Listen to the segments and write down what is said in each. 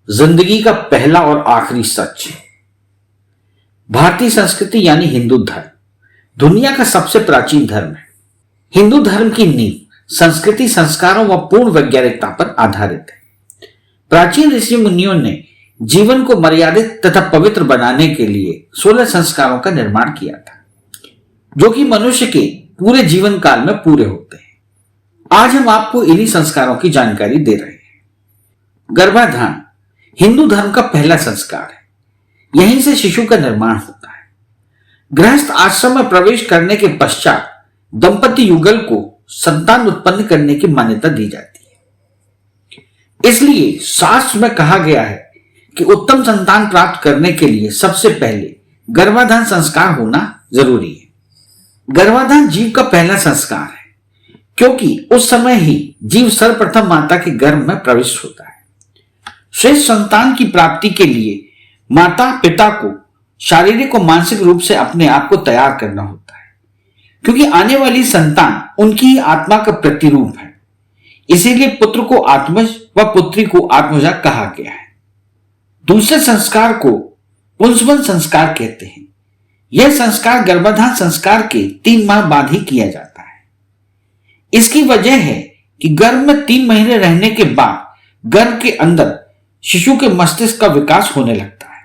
जिंदगी का पहला और आखिरी सच। भारतीय संस्कृति यानी हिंदू धर्म दुनिया का सबसे प्राचीन धर्म है। हिंदू धर्म की नींव संस्कृति, संस्कारों व पूर्ण वैज्ञानिकता पर आधारित है। प्राचीन ऋषि मुनियों ने जीवन को मर्यादित तथा पवित्र बनाने के लिए 16 संस्कारों का निर्माण किया था, जो कि मनुष्य के पूरे जीवन काल में पूरे होते हैं। आज हम आपको इन्हीं संस्कारों की जानकारी दे रहे हैं। गर्भाधान हिंदू धर्म का पहला संस्कार है। यहीं से शिशु का निर्माण होता है। गृहस्थ आश्रम में प्रवेश करने के पश्चात दंपति युगल को संतान उत्पन्न करने की मान्यता दी जाती है। इसलिए शास्त्र में कहा गया है कि उत्तम संतान प्राप्त करने के लिए सबसे पहले गर्भाधान संस्कार होना जरूरी है। गर्भाधान जीव का पहला संस्कार है, क्योंकि उस समय ही जीव सर्वप्रथम माता के गर्भ में प्रविष्ट होता है। श्रेष्ठ संतान की प्राप्ति के लिए माता पिता को शारीरिक और मानसिक रूप से अपने आप को तैयार करना होता है, क्योंकि आने वाली संतान उनकी ही आत्मा का प्रतिरूप है। इसीलिए पुत्र को आत्मज व पुत्री को आत्मजा कहा गया है। दूसरे संस्कार को पुंसवन संस्कार कहते हैं। यह संस्कार गर्भाधान संस्कार के 3 माह बाद ही किया जाता है। इसकी वजह है कि गर्भ में 3 महीने रहने के बाद गर्भ के अंदर शिशु के मस्तिष्क का विकास होने लगता है।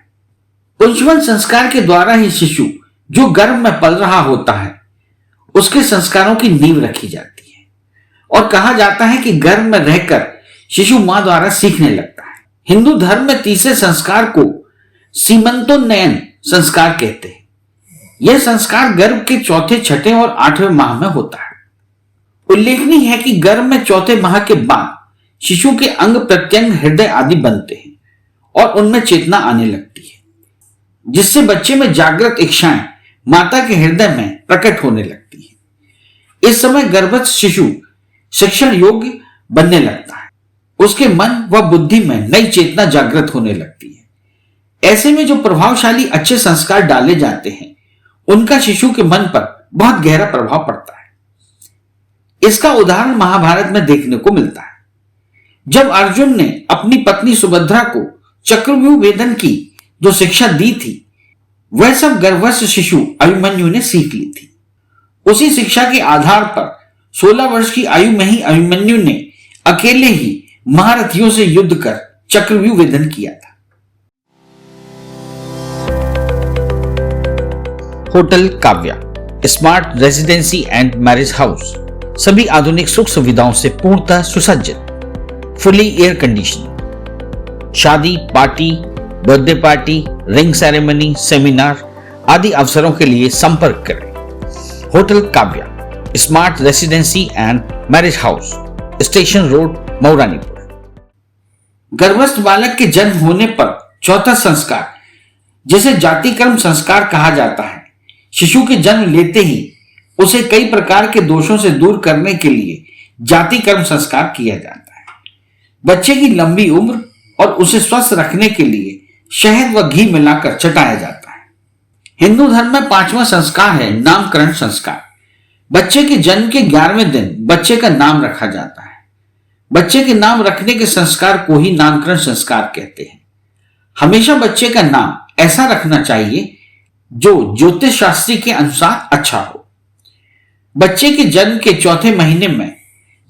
पुंसवन संस्कार के द्वारा ही शिशु जो गर्भ में पल रहा होता है उसके संस्कारों की नींव रखी जाती है, और कहा जाता है कि गर्भ में रहकर शिशु मां द्वारा सीखने लगता है। हिंदू धर्म में तीसरे संस्कार को सीमंतोन्नयन संस्कार कहते हैं। यह संस्कार गर्भ के चौथे, छठे और 8वें माह में होता है। उल्लेखनीय है कि गर्भ में चौथे माह के बाद शिशु के अंग प्रत्यंग, हृदय आदि बनते हैं और उनमें चेतना आने लगती है, जिससे बच्चे में जागृत इच्छाएं माता के हृदय में प्रकट होने लगती है। इस समय गर्भस्थ शिशु शिक्षण योग्य बनने लगता है। उसके मन व बुद्धि में नई चेतना जागृत होने लगती है। ऐसे में जो प्रभावशाली अच्छे संस्कार डाले जाते हैं उनका शिशु के मन पर बहुत गहरा प्रभाव पड़ता है। इसका उदाहरण महाभारत में देखने को मिलता है। जब अर्जुन ने अपनी पत्नी सुभद्रा को चक्रव्यूह भेदन की जो शिक्षा दी थी, वह सब गर्भस्थ शिशु अभिमन्यु ने सीख ली थी। उसी शिक्षा के आधार पर 16 वर्ष की आयु में ही अभिमन्यु ने अकेले ही महारथियों से युद्ध कर चक्रव्यूह भेदन किया था। Hotel Kavya smart residency and marriage house सभी आधुनिक सुख सुविधाओं से पूर्णतः सुसज्जित, फुली एयर कंडीशन। शादी, party, birthday party, ring ceremony, seminar आदि अवसरों के लिए संपर्क करें। Hotel Kavya smart residency and marriage house, station road, Mauranipur. गर्भस्थ बालक के जन्म होने पर चौथा संस्कार, जिसे जातिकर्म संस्कार कहा जाता है, शिशु के जन्म लेते ही उसे कई प्रकार के दोषों से दूर करने के लिए जातिकर्म संस्कार किया जाता है। बच्चे की लंबी उम्र और उसे स्वस्थ रखने के लिए शहद व घी मिलाकर चटाया जाता है। हिंदू धर्म में 5वां संस्कार है नामकरण संस्कार। बच्चे के जन्म के 11वें दिन बच्चे का नाम रखा जाता है। बच्चे के नाम रखने के संस्कार को ही नामकरण संस्कार कहते हैं। हमेशा बच्चे का नाम ऐसा रखना चाहिए जो ज्योतिष शास्त्री के अनुसार अच्छा हो। बच्चे के जन्म के चौथे महीने में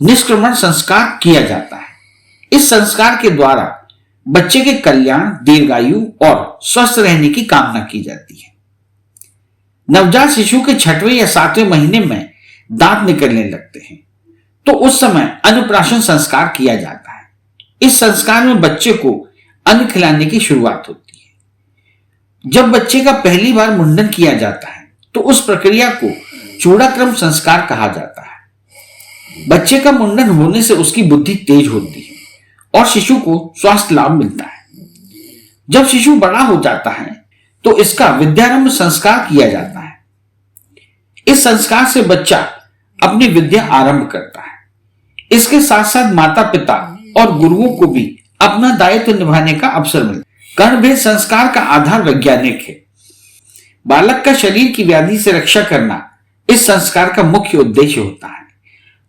निष्क्रमण संस्कार किया जाता है। इस संस्कार के द्वारा बच्चे के कल्याण, दीर्घायु और स्वस्थ रहने की कामना की जाती है। नवजात शिशु के 6वें या 7वें महीने में दांत निकलने लगते हैं, तो उस समय अन्नप्राशन संस्कार किया जाता है। इस संस्कार में बच्चे को अन्न खिलाने की शुरुआत होती है। जब बच्चे का पहली बार मुंडन किया जाता है तो उस प्रक्रिया को चूड़ाक्रम संस्कार कहा जाता है। बच्चे का मुंडन होने से उसकी बुद्धि तेज होती है और शिशु को स्वास्थ्य लाभ मिलता है। जब शिशु बड़ा हो जाता है तो इसका विद्यारंभ संस्कार किया जाता है। इस संस्कार से बच्चा अपनी विद्या आरंभ करता है। इसके साथ साथ माता पिता और गुरुओं को भी अपना दायित्व निभाने का अवसर मिलता है। कर्णभेद संस्कार का आधार वैज्ञानिक है। बालक का शरीर की व्याधि से रक्षा करना इस संस्कार का मुख्य उद्देश्य होता है।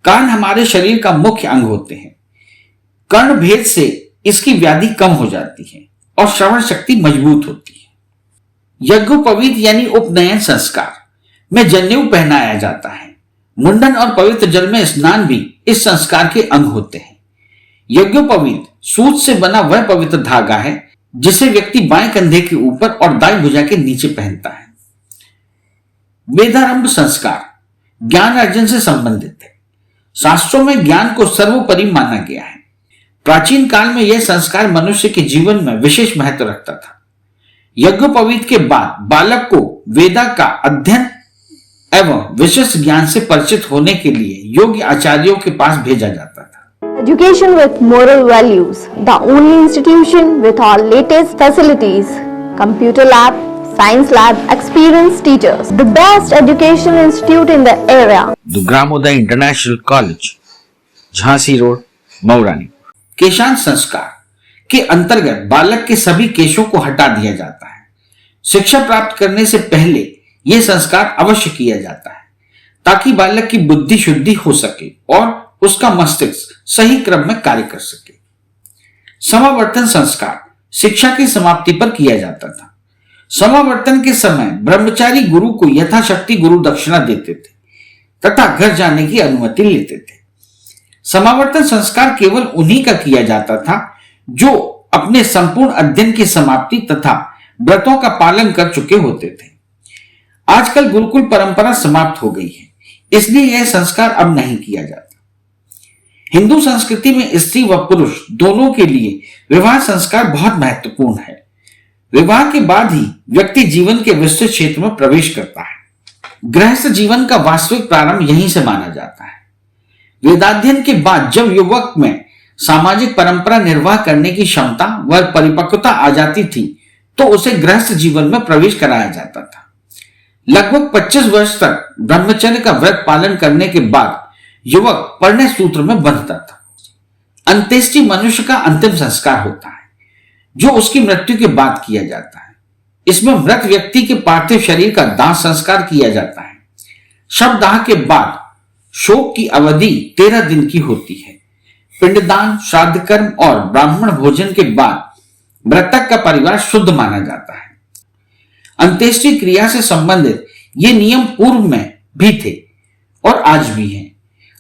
कान हमारे शरीर का मुख्य अंग होते हैं। कर्ण भेद से इसकी व्याधि कम हो जाती है और श्रवण शक्ति मजबूत होती है। यज्ञोपवीत यानी उपनयन संस्कार में जनेऊ पहनाया जाता है। मुंडन और पवित्र जल में स्नान भी इस संस्कार के अंग होते हैं। यज्ञोपवीत सूत से बना वह पवित्र धागा है जिसे व्यक्ति बाएं कंधे के ऊपर और दाएं भुजा के नीचे पहनता है। वेदारंभ संस्कार ज्ञान अर्जन से संबंधित है। शास्त्रों में ज्ञान को सर्वोपरि माना गया है। प्राचीन काल में यह संस्कार मनुष्य के जीवन में विशेष महत्व रखता था। यज्ञोपवीत के बाद बालक को वेदा का अध्ययन एवं विशिष्ट ज्ञान से परिचित होने के लिए योग्य आचार्यों के पास भेजा जाता था। Education with moral values, the only institution with all latest facilities, computer lab, science lab, experienced teachers, the best education institute in the area. दुग्रामोदय international college, Jhansi road, Maurani. केशांत संस्कार के अंतर्गत बालक के सभी केशों को हटा दिया जाता है। शिक्षा प्राप्त करने से पहले यह संस्कार अवश्य किया जाता है ताकि बालक की बुद्धि शुद्धि हो सके और उसका मस्तिष्क सही क्रम में कार्य कर सके। समावर्तन संस्कार शिक्षा की समाप्ति पर किया जाता था। समावर्तन के समय ब्रह्मचारी गुरु को यथाशक्ति गुरु दक्षिणा देते थे तथा घर जाने की अनुमति लेते थे। समावर्तन संस्कार केवल उन्हीं का किया जाता था जो अपने संपूर्ण अध्ययन की समाप्ति तथा व्रतों का पालन कर चुके होते थे। आजकल गुरुकुल परंपरा समाप्त हो गई है, इसलिए यह संस्कार अब नहीं किया जाता। हिंदू संस्कृति में स्त्री व पुरुष दोनों के लिए विवाह संस्कार बहुत महत्वपूर्ण है। विवाह के बाद ही व्यक्ति जीवन के विस्तृत क्षेत्र में प्रवेश करता है। गृहस्थ जीवन का वास्तविक प्रारंभ यहीं से माना जाता है। वेदाध्ययन के बाद जब युवक में सामाजिक परंपरा निर्वाह करने की क्षमता व परिपक्वता आ जाती थी तो उसे गृहस्थ जीवन में प्रवेश कराया जाता था। लगभग 25 वर्ष तक ब्रह्मचर्य का व्रत पालन करने के बाद युवक परिणय सूत्र में बंधता था। अंत्येष्टि मनुष्य का अंतिम संस्कार होता है जो उसकी मृत्यु के बाद किया जाता है। इसमें मृत व्यक्ति के पार्थिव शरीर का दाह संस्कार किया जाता है। शव दाह के बाद शोक की अवधि 13 दिन की होती है। पिंडदान, श्राद्ध कर्म और ब्राह्मण भोजन के बाद मृतक का परिवार शुद्ध माना जाता है। अंत्येष्टि क्रिया से संबंधित ये नियम पूर्व में भी थे और आज भी हैं।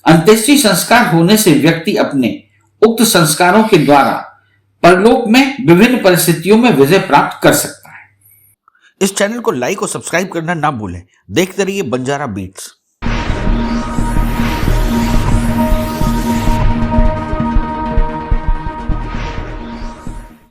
अंत्येष्टि संस्कार होने से व्यक्ति अपने उक्त संस्कारों के द्वारा परलोक में विभिन्न परिस्थितियों में विजय प्राप्त कर सकता है। इस चैनल को लाइक और सब्सक्राइब करना ना भूलें। देखते रहिए बंजारा बीट्स।